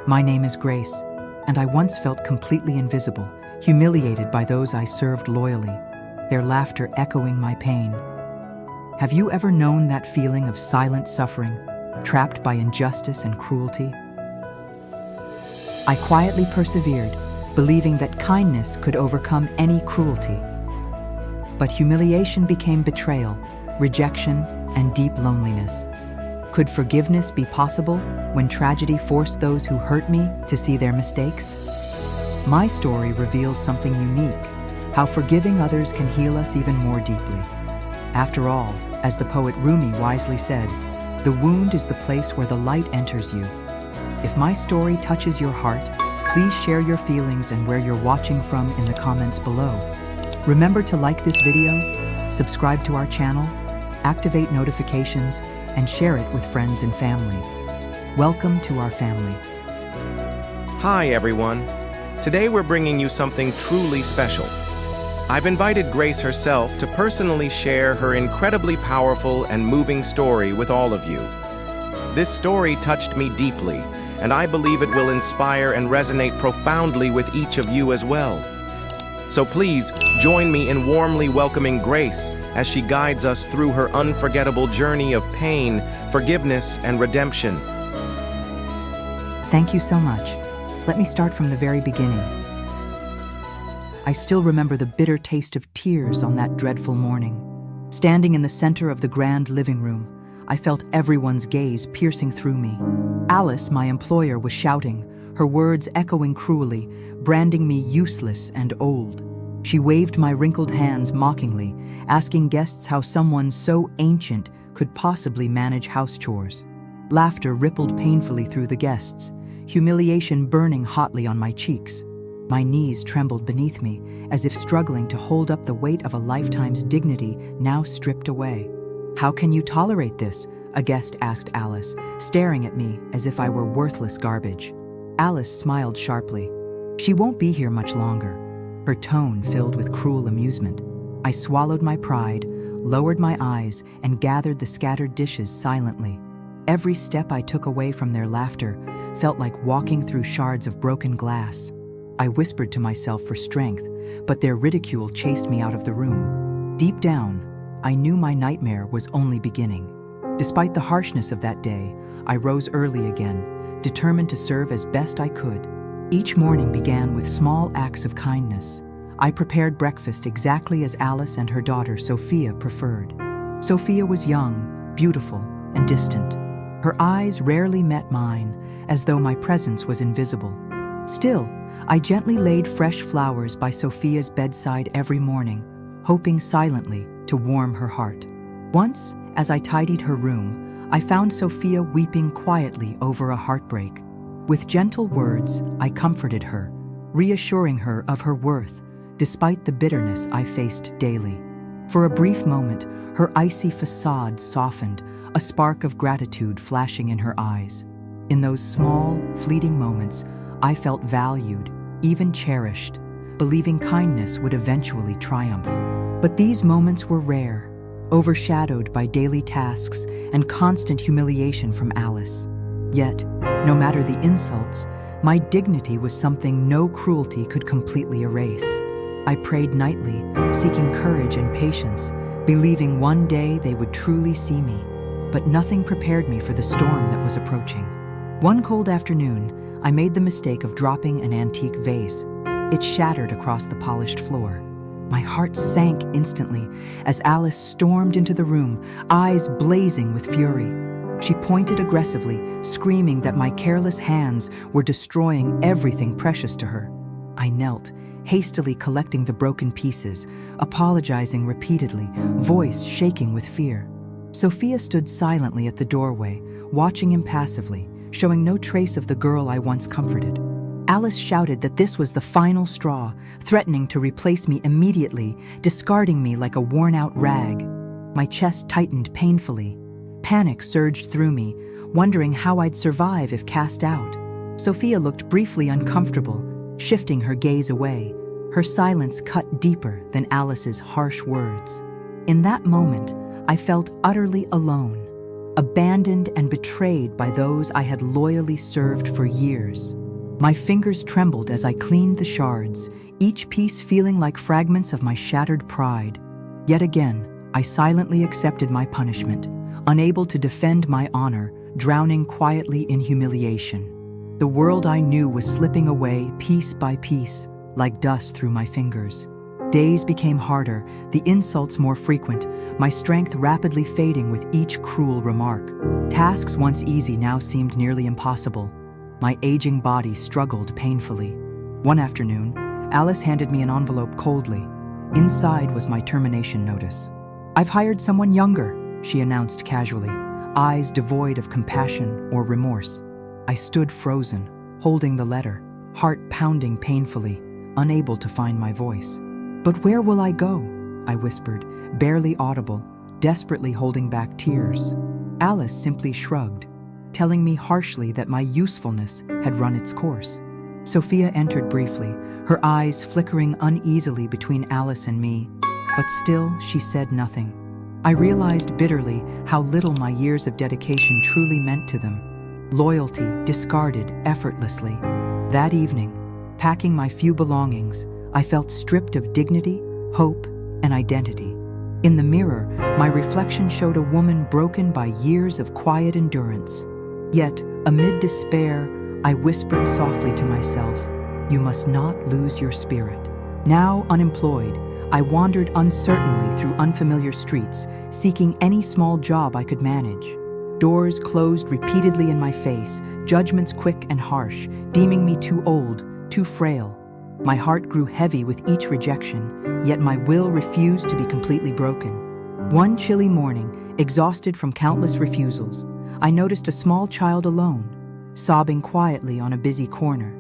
My name is Grace, and I once felt completely invisible, humiliated by those I served loyally, their laughter echoing my pain. Have you ever known that feeling of silent suffering, trapped by injustice and cruelty? I quietly persevered, believing that kindness could overcome any cruelty. But humiliation became betrayal, rejection, and deep loneliness. Could forgiveness be possible when tragedy forced those who hurt me to see their mistakes? My story reveals something unique, how forgiving others can heal us even more deeply. After all, as the poet Rumi wisely said, the wound is the place where the light enters you. If my story touches your heart, please share your feelings and where you're watching from in the comments below. Remember to like this video, subscribe to our channel, activate notifications, and share it with friends and family. Welcome to our family. Hi everyone. Today we're bringing you something truly special. I've invited Grace herself to personally share her incredibly powerful and moving story with all of you. This story touched me deeply, and I believe it will inspire and resonate profoundly with each of you as well. So please join me in warmly welcoming Grace as she guides us through her unforgettable journey of pain, forgiveness, and redemption. Thank you so much. Let me start from the very beginning. I still remember the bitter taste of tears on that dreadful morning. Standing in the center of the grand living room, I felt everyone's gaze piercing through me. Alice, my employer, was shouting, her words echoing cruelly, branding me useless and old. She waved my wrinkled hands mockingly, asking guests how someone so ancient could possibly manage house chores. Laughter rippled painfully through the guests, humiliation burning hotly on my cheeks. My knees trembled beneath me, as if struggling to hold up the weight of a lifetime's dignity now stripped away. "How can you tolerate this?" a guest asked Alice, staring at me as if I were worthless garbage. Alice smiled sharply. "She won't be here much longer," her tone filled with cruel amusement. I swallowed my pride, lowered my eyes, and gathered the scattered dishes silently. Every step I took away from their laughter felt like walking through shards of broken glass. I whispered to myself for strength, but their ridicule chased me out of the room. Deep down, I knew my nightmare was only beginning. Despite the harshness of that day, I rose early again, determined to serve as best I could. Each morning began with small acts of kindness. I prepared breakfast exactly as Alice and her daughter Sophia preferred. Sophia was young, beautiful, and distant. Her eyes rarely met mine, as though my presence was invisible. Still, I gently laid fresh flowers by Sophia's bedside every morning, hoping silently to warm her heart. Once, as I tidied her room, I found Sophia weeping quietly over a heartbreak. With gentle words, I comforted her, reassuring her of her worth, despite the bitterness I faced daily. For a brief moment, her icy facade softened, a spark of gratitude flashing in her eyes. In those small, fleeting moments, I felt valued, even cherished, believing kindness would eventually triumph. But these moments were rare, overshadowed by daily tasks and constant humiliation from Alice. Yet, no matter the insults, my dignity was something no cruelty could completely erase. I prayed nightly, seeking courage and patience, believing one day they would truly see me. But nothing prepared me for the storm that was approaching. One cold afternoon, I made the mistake of dropping an antique vase. It shattered across the polished floor. My heart sank instantly as Alice stormed into the room, eyes blazing with fury. She pointed aggressively, screaming that my careless hands were destroying everything precious to her. I knelt, hastily collecting the broken pieces, apologizing repeatedly, voice shaking with fear. Sophia stood silently at the doorway, watching impassively, showing no trace of the girl I once comforted. Alice shouted that this was the final straw, threatening to replace me immediately, discarding me like a worn-out rag. My chest tightened painfully. Panic surged through me, wondering how I'd survive if cast out. Sophia looked briefly uncomfortable, shifting her gaze away, her silence cut deeper than Alice's harsh words. In that moment, I felt utterly alone. abandoned and betrayed by those I had loyally served for years. My fingers trembled as I cleaned the shards, each piece feeling like fragments of my shattered pride. Yet again, I silently accepted my punishment, unable to defend my honor, drowning quietly in humiliation. The world I knew was slipping away piece by piece, like dust through my fingers. Days became harder, the insults more frequent, my strength rapidly fading with each cruel remark. Tasks once easy now seemed nearly impossible. My aging body struggled painfully. One afternoon, Alice handed me an envelope coldly. Inside was my termination notice. "I've hired someone younger," she announced casually, eyes devoid of compassion or remorse. I stood frozen, holding the letter, heart pounding painfully, unable to find my voice. "But where will I go?" I whispered, barely audible, desperately holding back tears. Alice simply shrugged, telling me harshly that my usefulness had run its course. Sophia entered briefly, her eyes flickering uneasily between Alice and me, but still she said nothing. I realized bitterly how little my years of dedication truly meant to them. Loyalty discarded effortlessly. That evening, packing my few belongings, I felt stripped of dignity, hope, and identity. In the mirror, my reflection showed a woman broken by years of quiet endurance. Yet, amid despair, I whispered softly to myself, "You must not lose your spirit." Now unemployed, I wandered uncertainly through unfamiliar streets, seeking any small job I could manage. Doors closed repeatedly in my face, judgments quick and harsh, deeming me too old, too frail. My heart grew heavy with each rejection, yet my will refused to be completely broken. One chilly morning, exhausted from countless refusals, I noticed a small child alone, sobbing quietly on a busy corner.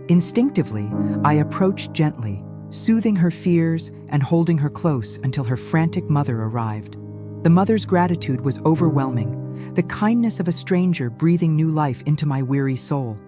Instinctively, I approached gently, soothing her fears and holding her close until her frantic mother arrived. The mother's gratitude was overwhelming, the kindness of a stranger breathing new life into my weary soul.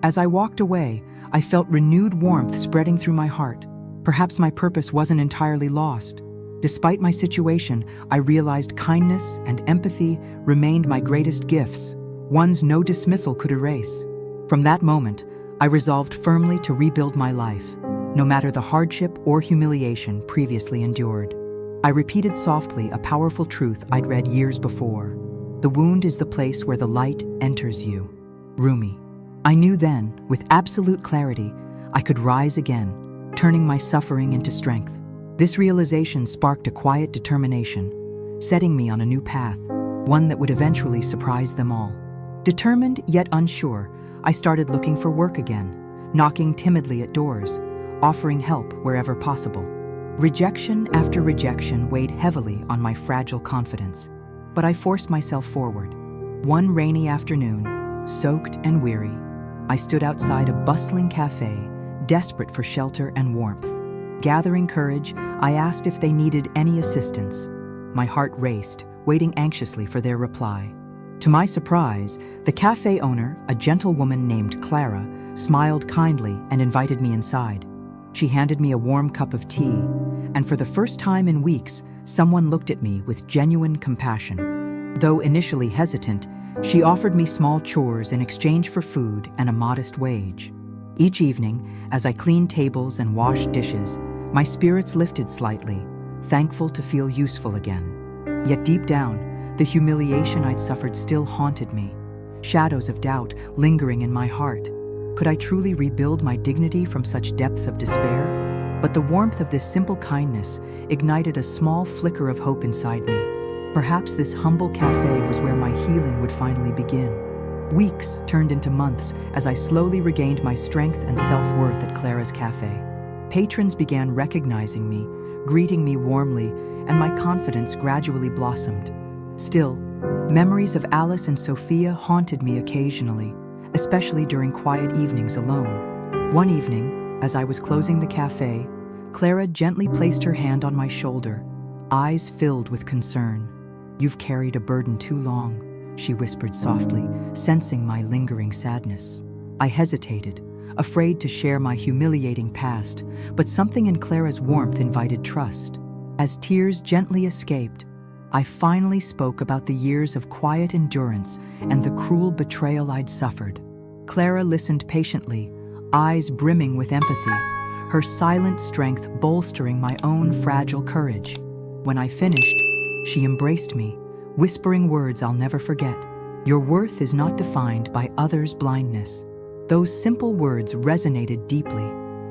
As I walked away, I felt renewed warmth spreading through my heart. Perhaps my purpose wasn't entirely lost. Despite my situation, I realized kindness and empathy remained my greatest gifts, ones no dismissal could erase. From that moment, I resolved firmly to rebuild my life, no matter the hardship or humiliation previously endured. I repeated softly a powerful truth I'd read years before. The wound is the place where the light enters you. Rumi. I knew then, with absolute clarity, I could rise again, turning my suffering into strength. This realization sparked a quiet determination, setting me on a new path, one that would eventually surprise them all. Determined yet unsure, I started looking for work again, knocking timidly at doors, offering help wherever possible. Rejection after rejection weighed heavily on my fragile confidence, but I forced myself forward. One rainy afternoon, soaked and weary, I stood outside a bustling cafe, desperate for shelter and warmth. Gathering courage, I asked if they needed any assistance. My heart raced, waiting anxiously for their reply. To my surprise, the cafe owner, a gentle woman named Clara, smiled kindly and invited me inside. She handed me a warm cup of tea, and for the first time in weeks, someone looked at me with genuine compassion. Though initially hesitant, she offered me small chores in exchange for food and a modest wage. Each evening, as I cleaned tables and washed dishes, my spirits lifted slightly, thankful to feel useful again. Yet deep down, the humiliation I'd suffered still haunted me, shadows of doubt lingering in my heart. Could I truly rebuild my dignity from such depths of despair? But the warmth of this simple kindness ignited a small flicker of hope inside me. Perhaps this humble cafe was where my healing would finally begin. Weeks turned into months as I slowly regained my strength and self-worth at Clara's cafe. Patrons began recognizing me, greeting me warmly, and my confidence gradually blossomed. Still, memories of Alice and Sophia haunted me occasionally, especially during quiet evenings alone. One evening, as I was closing the cafe, Clara gently placed her hand on my shoulder, eyes filled with concern. "You've carried a burden too long," she whispered softly, sensing my lingering sadness. I hesitated, afraid to share my humiliating past, but something in Clara's warmth invited trust. As tears gently escaped, I finally spoke about the years of quiet endurance and the cruel betrayal I'd suffered. Clara listened patiently, eyes brimming with empathy, her silent strength bolstering my own fragile courage. When I finished, she embraced me, whispering words I'll never forget. "Your worth is not defined by others' blindness." Those simple words resonated deeply,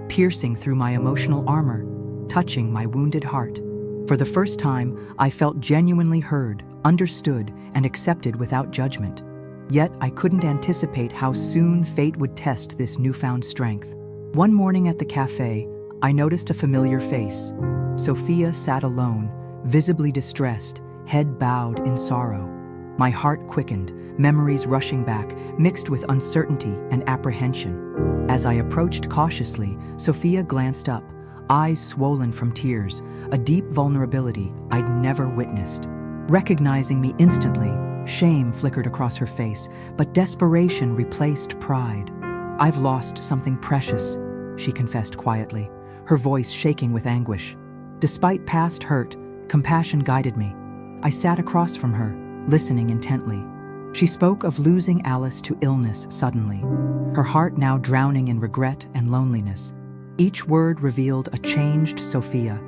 piercing through my emotional armor, touching my wounded heart. For the first time, I felt genuinely heard, understood, and accepted without judgment. Yet I couldn't anticipate how soon fate would test this newfound strength. One morning at the cafe, I noticed a familiar face. Sophia sat alone, visibly distressed, head bowed in sorrow. My heart quickened, memories rushing back, mixed with uncertainty and apprehension. As I approached cautiously, Sophia glanced up, eyes swollen from tears, a deep vulnerability I'd never witnessed. Recognizing me instantly, shame flickered across her face, but desperation replaced pride. "I've lost something precious," she confessed quietly, her voice shaking with anguish. Despite past hurt, compassion guided me. I sat across from her, listening intently. She spoke of losing Alice to illness suddenly, her heart now drowning in regret and loneliness. Each word revealed a changed Sophia,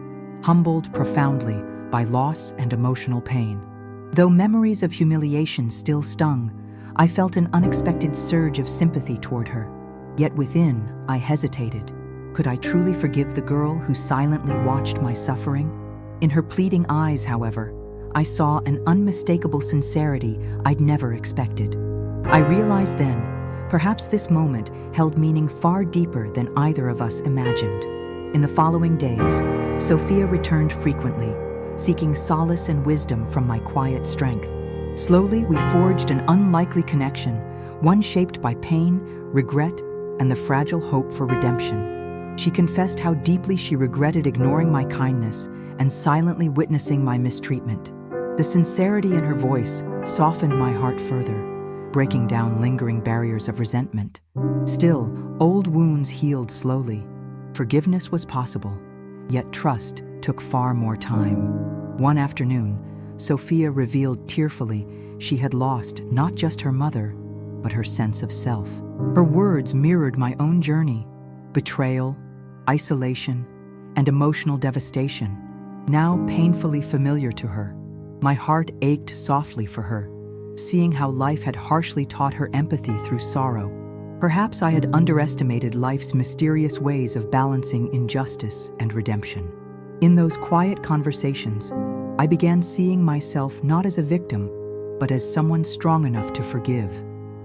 humbled profoundly by loss and emotional pain. Though memories of humiliation still stung, I felt an unexpected surge of sympathy toward her. Yet within, I hesitated. Could I truly forgive the girl who silently watched my suffering? In her pleading eyes, however, I saw an unmistakable sincerity I'd never expected. I realized then, perhaps this moment held meaning far deeper than either of us imagined. In the following days, Sophia returned frequently, seeking solace and wisdom from my quiet strength. Slowly, we forged an unlikely connection, one shaped by pain, regret, and the fragile hope for redemption. She confessed how deeply she regretted ignoring my kindness and silently witnessing my mistreatment. The sincerity in her voice softened my heart further, breaking down lingering barriers of resentment. Still, old wounds healed slowly. Forgiveness was possible, yet trust took far more time. One afternoon, Sophia revealed tearfully she had lost not just her mother, but her sense of self. Her words mirrored my own journey: betrayal, isolation, and emotional devastation, now painfully familiar to her. My heart ached softly for her, seeing how life had harshly taught her empathy through sorrow. Perhaps I had underestimated life's mysterious ways of balancing injustice and redemption. In those quiet conversations, I began seeing myself not as a victim, but as someone strong enough to forgive.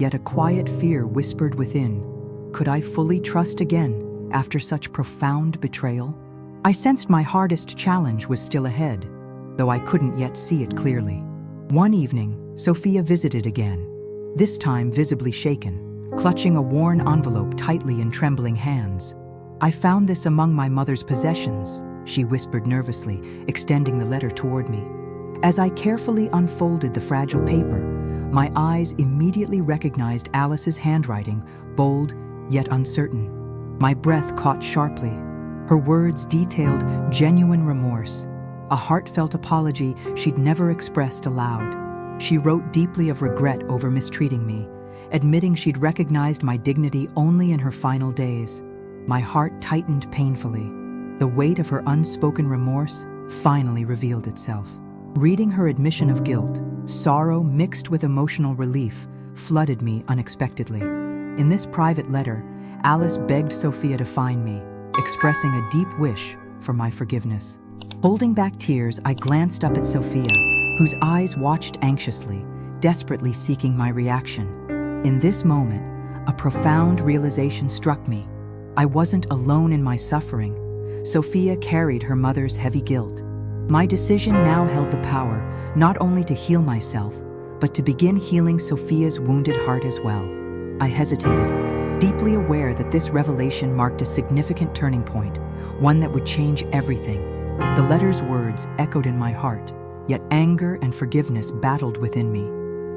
Yet a quiet fear whispered within. Could I fully trust again after such profound betrayal? I sensed my hardest challenge was still ahead, though I couldn't yet see it clearly. One evening, Sophia visited again, this time visibly shaken, clutching a worn envelope tightly in trembling hands. "I found this among my mother's possessions," she whispered nervously, extending the letter toward me. As I carefully unfolded the fragile paper, my eyes immediately recognized Alice's handwriting, bold yet uncertain. My breath caught sharply. Her words detailed genuine remorse, a heartfelt apology she'd never expressed aloud. She wrote deeply of regret over mistreating me, admitting she'd recognized my dignity only in her final days. My heart tightened painfully. The weight of her unspoken remorse finally revealed itself. Reading her admission of guilt, sorrow mixed with emotional relief flooded me unexpectedly. In this private letter, Alice begged Sophia to find me, expressing a deep wish for my forgiveness. Holding back tears, I glanced up at Sophia, whose eyes watched anxiously, desperately seeking my reaction. In this moment, a profound realization struck me. I wasn't alone in my suffering. Sophia carried her mother's heavy guilt. My decision now held the power not only to heal myself, but to begin healing Sophia's wounded heart as well. I hesitated, deeply aware that this revelation marked a significant turning point, one that would change everything. The letter's words echoed in my heart, yet anger and forgiveness battled within me.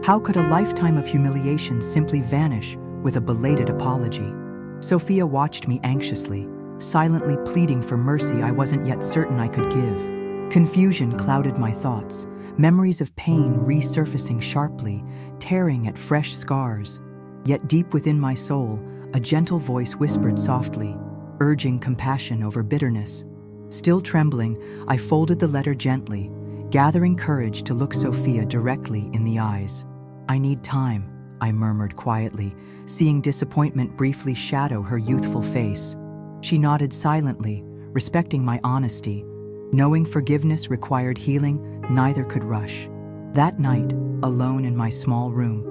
How could a lifetime of humiliation simply vanish with a belated apology? Sophia watched me anxiously, silently pleading for mercy I wasn't yet certain I could give. Confusion clouded my thoughts, memories of pain resurfacing sharply, tearing at fresh scars. Yet deep within my soul, a gentle voice whispered softly, urging compassion over bitterness. Still trembling, I folded the letter gently, gathering courage to look Sophia directly in the eyes. "I need time," I murmured quietly, seeing disappointment briefly shadow her youthful face. She nodded silently, respecting my honesty. Knowing forgiveness required healing, neither could rush. That night, alone in my small room,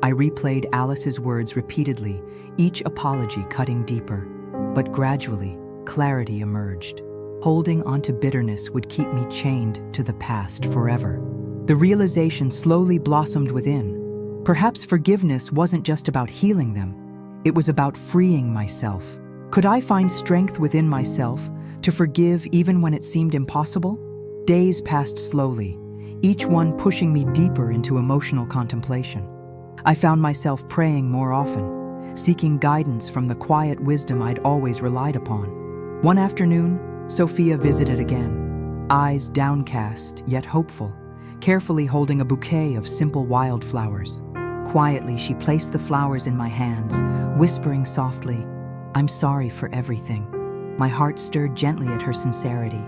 I replayed Alice's words repeatedly, each apology cutting deeper. But gradually, clarity emerged. Holding onto bitterness would keep me chained to the past forever. The realization slowly blossomed within. Perhaps forgiveness wasn't just about healing them. It was about freeing myself. Could I find strength within myself to forgive even when it seemed impossible? Days passed slowly, each one pushing me deeper into emotional contemplation. I found myself praying more often, seeking guidance from the quiet wisdom I'd always relied upon. One afternoon, Sophia visited again, eyes downcast yet hopeful, carefully holding a bouquet of simple wildflowers. Quietly, she placed the flowers in my hands, whispering softly, "I'm sorry for everything." My heart stirred gently at her sincerity.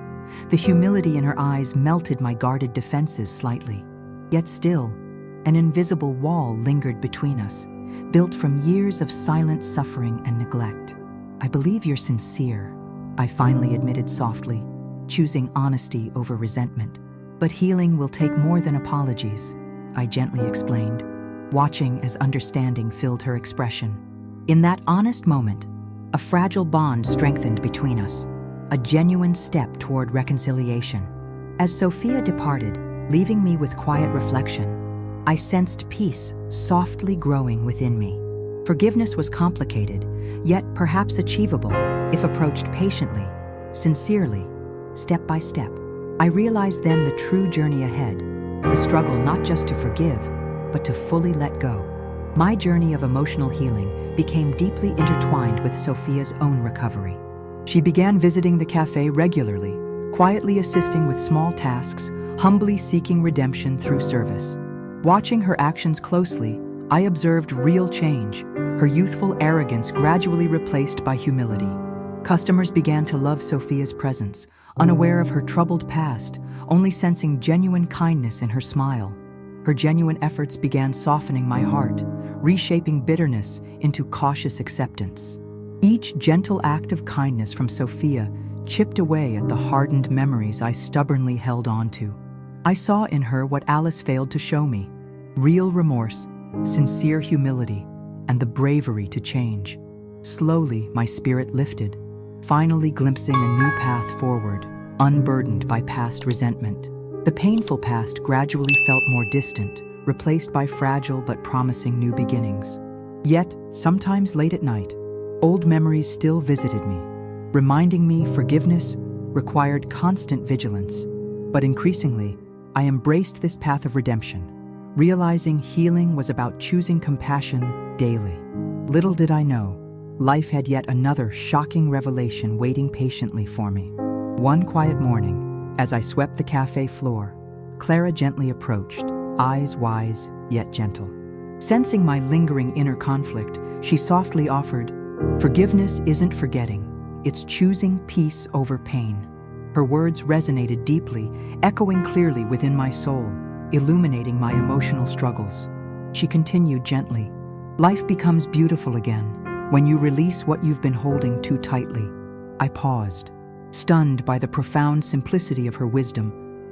The humility in her eyes melted my guarded defenses slightly. Yet still, an invisible wall lingered between us, built from years of silent suffering and neglect. "I believe you're sincere," I finally admitted softly, choosing honesty over resentment. "But healing will take more than apologies," I gently explained, watching as understanding filled her expression. In that honest moment, a fragile bond strengthened between us, a genuine step toward reconciliation. As Sophia departed, leaving me with quiet reflection, I sensed peace softly growing within me. Forgiveness was complicated, yet perhaps achievable if approached patiently, sincerely, step by step. I realized then the true journey ahead, the struggle not just to forgive, but to fully let go. My journey of emotional healing became deeply intertwined with Sophia's own recovery. She began visiting the cafe regularly, quietly assisting with small tasks, humbly seeking redemption through service. Watching her actions closely, I observed real change, her youthful arrogance gradually replaced by humility. Customers began to love Sophia's presence, unaware of her troubled past, only sensing genuine kindness in her smile. Her genuine efforts began softening my heart, reshaping bitterness into cautious acceptance. Each gentle act of kindness from Sophia chipped away at the hardened memories I stubbornly held on to. I saw in her what Alice failed to show me: real remorse, sincere humility, and the bravery to change. Slowly, my spirit lifted, finally glimpsing a new path forward, unburdened by past resentment. The painful past gradually felt more distant, replaced by fragile but promising new beginnings. Yet, sometimes late at night, old memories still visited me, reminding me forgiveness required constant vigilance. But increasingly, I embraced this path of redemption, realizing healing was about choosing compassion daily. Little did I know, life had yet another shocking revelation waiting patiently for me. One quiet morning, as I swept the cafe floor, Clara gently approached, eyes wise yet gentle. Sensing my lingering inner conflict, she softly offered, "Forgiveness isn't forgetting, it's choosing peace over pain." Her words resonated deeply, echoing clearly within my soul, illuminating my emotional struggles. She continued gently, "Life becomes beautiful again when you release what you've been holding too tightly." I paused, stunned by the profound simplicity of her wisdom,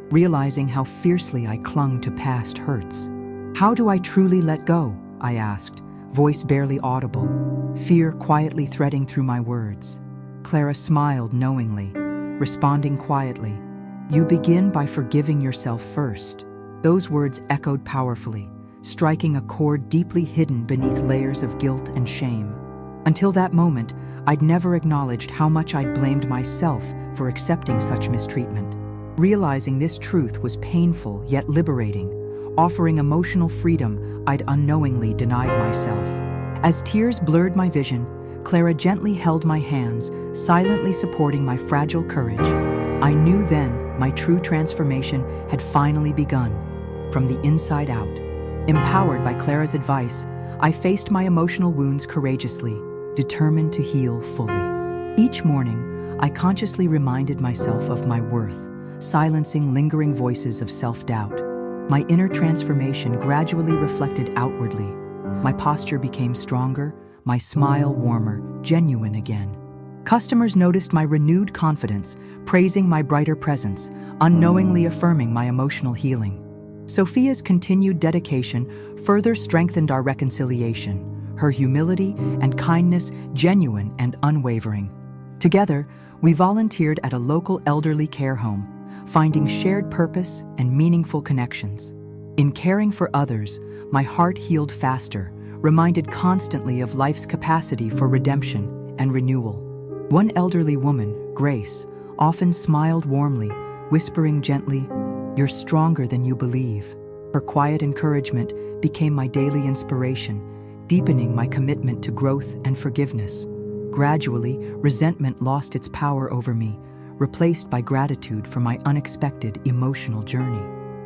realizing how fiercely I clung to past hurts. "How do I truly let go?" I asked, voice barely audible, fear quietly threading through my words. Clara smiled knowingly, responding quietly, "You begin by forgiving yourself first." Those words echoed powerfully, striking a chord deeply hidden beneath layers of guilt and shame. Until that moment, I'd never acknowledged how much I'd blamed myself for accepting such mistreatment. Realizing this truth was painful yet liberating, offering emotional freedom I'd unknowingly denied myself. As tears blurred my vision, Clara gently held my hands, silently supporting my fragile courage. I knew then my true transformation had finally begun. from the inside out. Empowered by Clara's advice, I faced my emotional wounds courageously, determined to heal fully. Each morning, I consciously reminded myself of my worth, silencing lingering voices of self-doubt. My inner transformation gradually reflected outwardly. My posture became stronger, my smile warmer, genuine again. Customers noticed my renewed confidence, praising my brighter presence, unknowingly affirming my emotional healing. Sophia's continued dedication further strengthened our reconciliation, her humility and kindness genuine and unwavering. Together, we volunteered at a local elderly care home, finding shared purpose and meaningful connections. In caring for others, my heart healed faster, reminded constantly of life's capacity for redemption and renewal. One elderly woman, Grace, often smiled warmly, whispering gently, "You're stronger than you believe." Her quiet encouragement became my daily inspiration, deepening my commitment to growth and forgiveness. Gradually, resentment lost its power over me, replaced by gratitude for my unexpected emotional journey.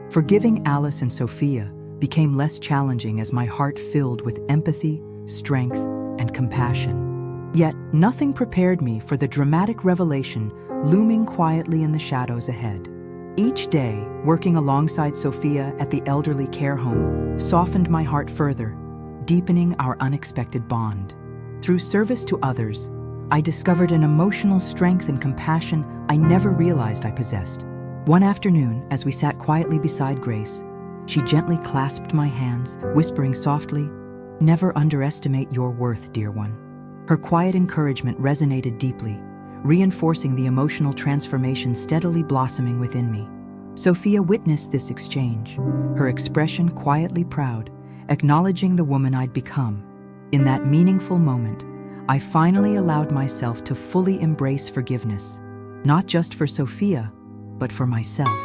Forgiving Alice and Sophia became less challenging as my heart filled with empathy, strength, and compassion. Yet, nothing prepared me for the dramatic revelation looming quietly in the shadows ahead. Each day, working alongside Sophia at the elderly care home softened my heart further, deepening our unexpected bond. Through service to others, I discovered an emotional strength and compassion I never realized I possessed. One afternoon, as we sat quietly beside Grace, she gently clasped my hands, whispering softly, "Never underestimate your worth, dear one." Her quiet encouragement resonated deeply, reinforcing the emotional transformation steadily blossoming within me. Sophia witnessed this exchange, her expression quietly proud, acknowledging the woman I'd become. In that meaningful moment, I finally allowed myself to fully embrace forgiveness, not just for Sophia, but for myself.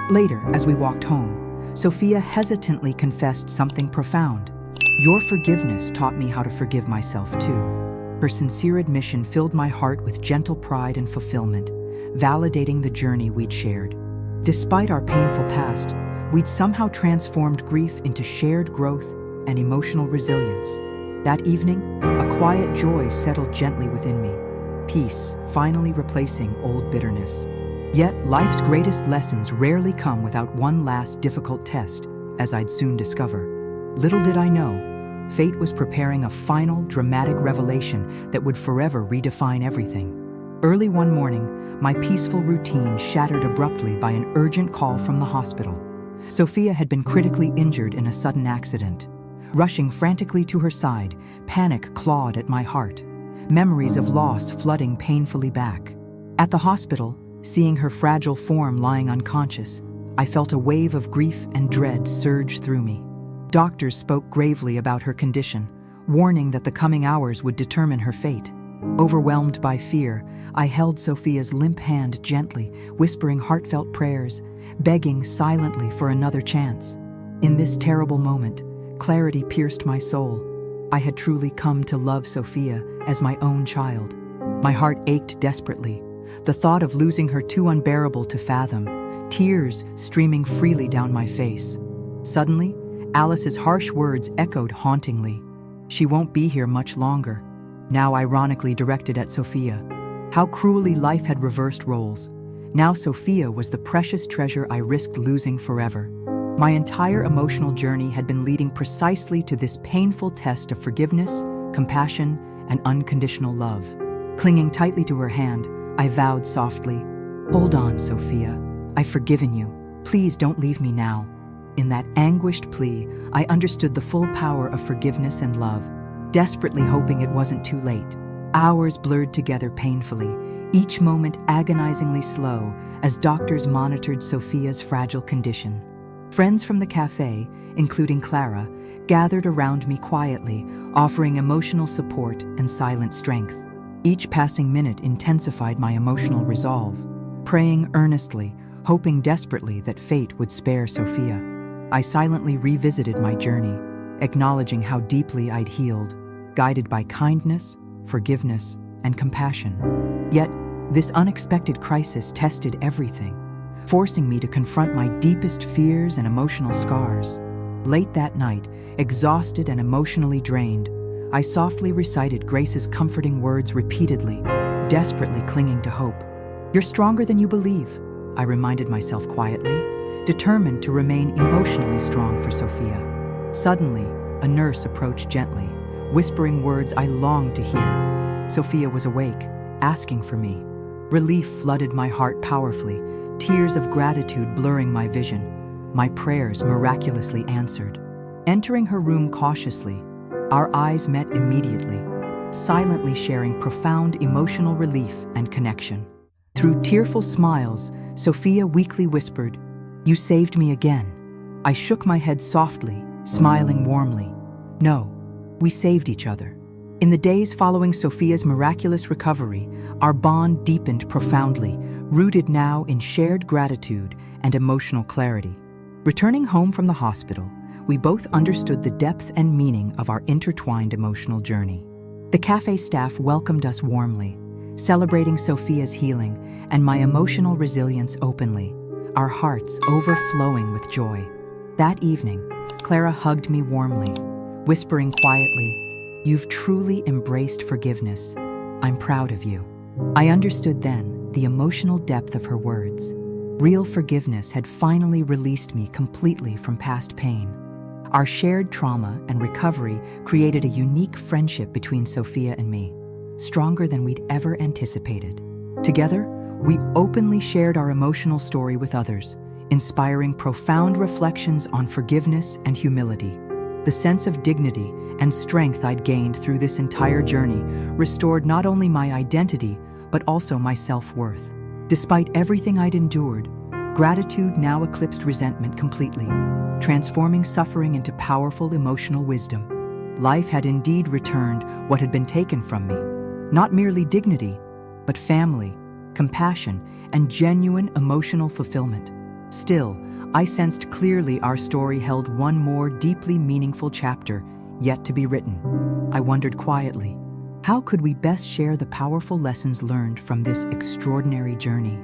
Later, as we walked home, Sophia hesitantly confessed something profound. "Your forgiveness taught me how to forgive myself too." Her sincere admission filled my heart with gentle pride and fulfillment, validating the journey we'd shared. Despite our painful past, we'd somehow transformed grief into shared growth and emotional resilience. That evening, a quiet joy settled gently within me, peace finally replacing old bitterness. Yet, life's greatest lessons rarely come without one last difficult test, as I'd soon discover. Little did I know, fate was preparing a final, dramatic revelation that would forever redefine everything. Early one morning, my peaceful routine shattered abruptly by an urgent call from the hospital. Sophia had been critically injured in a sudden accident. Rushing frantically to her side, panic clawed at my heart, memories of loss flooding painfully back. At the hospital, seeing her fragile form lying unconscious, I felt a wave of grief and dread surge through me. Doctors spoke gravely about her condition, warning that the coming hours would determine her fate. Overwhelmed by fear, I held Sophia's limp hand gently, whispering heartfelt prayers, begging silently for another chance. In this terrible moment, clarity pierced my soul. I had truly come to love Sophia as my own child. My heart ached desperately, the thought of losing her too unbearable to fathom, tears streaming freely down my face. Suddenly, Alice's harsh words echoed hauntingly. "She won't be here much longer," now ironically directed at Sophia. How cruelly life had reversed roles. Now Sophia was the precious treasure I risked losing forever. My entire emotional journey had been leading precisely to this painful test of forgiveness, compassion, and unconditional love. Clinging tightly to her hand, I vowed softly, "Hold on, Sophia. I've forgiven you. Please don't leave me now." In that anguished plea, I understood the full power of forgiveness and love, desperately hoping it wasn't too late. Hours blurred together painfully, each moment agonizingly slow as doctors monitored Sophia's fragile condition. Friends from the cafe, including Clara, gathered around me quietly, offering emotional support and silent strength. Each passing minute intensified my emotional resolve, praying earnestly, hoping desperately that fate would spare Sophia. I silently revisited my journey, acknowledging how deeply I'd healed, guided by kindness, forgiveness, and compassion. Yet, this unexpected crisis tested everything. forcing me to confront my deepest fears and emotional scars. Late that night, exhausted and emotionally drained, I softly recited Grace's comforting words repeatedly, desperately clinging to hope. "You're stronger than you believe," I reminded myself quietly, determined to remain emotionally strong for Sophia. Suddenly, a nurse approached gently, whispering words I longed to hear. Sophia was awake, asking for me. Relief flooded my heart powerfully, tears of gratitude blurring my vision, my prayers miraculously answered. Entering her room cautiously, our eyes met immediately, silently sharing profound emotional relief and connection. Through tearful smiles, Sophia weakly whispered, "You saved me again." I shook my head softly, smiling warmly. No, we saved each other. In the days following Sophia's miraculous recovery, our bond deepened profoundly, rooted now in shared gratitude and emotional clarity. Returning home from the hospital, we both understood the depth and meaning of our intertwined emotional journey. The cafe staff welcomed us warmly, celebrating Sophia's healing and my emotional resilience openly, our hearts overflowing with joy. That evening, Clara hugged me warmly, whispering quietly, "You've truly embraced forgiveness. I'm proud of you." I understood then the emotional depth of her words. Real forgiveness had finally released me completely from past pain. Our shared trauma and recovery created a unique friendship between Sophia and me, stronger than we'd ever anticipated. Together, we openly shared our emotional story with others, inspiring profound reflections on forgiveness and humility. The sense of dignity and strength I'd gained through this entire journey restored not only my identity, but also my self-worth. Despite everything I'd endured, gratitude now eclipsed resentment completely, transforming suffering into powerful emotional wisdom. Life had indeed returned what had been taken from me, not merely dignity, but family, compassion, and genuine emotional fulfillment. Still, I sensed clearly our story held one more deeply meaningful chapter yet to be written. I wondered quietly, how could we best share the powerful lessons learned from this extraordinary journey?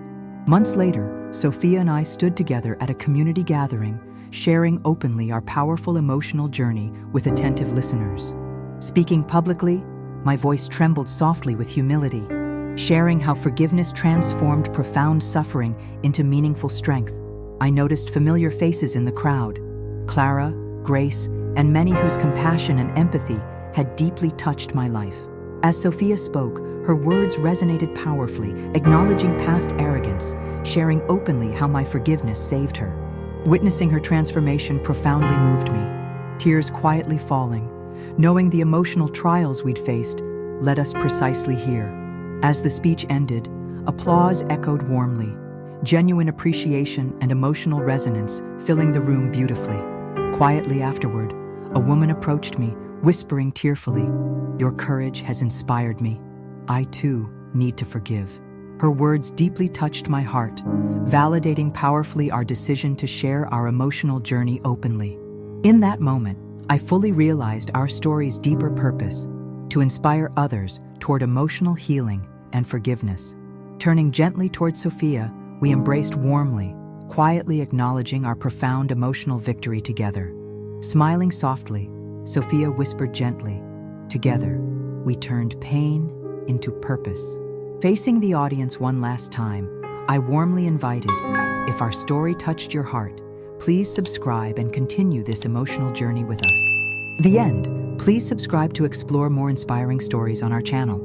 Months later, Sophia and I stood together at a community gathering, sharing openly our powerful emotional journey with attentive listeners. Speaking publicly, my voice trembled softly with humility, sharing how forgiveness transformed profound suffering into meaningful strength. I noticed familiar faces in the crowd, Clara, Grace, and many whose compassion and empathy had deeply touched my life. As Sophia spoke, her words resonated powerfully, acknowledging past arrogance, sharing openly how my forgiveness saved her. Witnessing her transformation profoundly moved me, tears quietly falling, knowing the emotional trials we'd faced led us precisely here. As the speech ended, applause echoed warmly, genuine appreciation and emotional resonance filling the room beautifully. Quietly afterward, a woman approached me, whispering tearfully, "Your courage has inspired me. I too need to forgive." Her words deeply touched my heart, validating powerfully our decision to share our emotional journey openly. In that moment, I fully realized our story's deeper purpose, to inspire others toward emotional healing and forgiveness. Turning gently toward Sophia, we embraced warmly, quietly acknowledging our profound emotional victory together. Smiling softly, Sophia whispered gently, "Together, we turned pain into purpose." Facing the audience one last time, I warmly invited, if our story touched your heart, please subscribe and continue this emotional journey with us. The end. Please subscribe to explore more inspiring stories on our channel.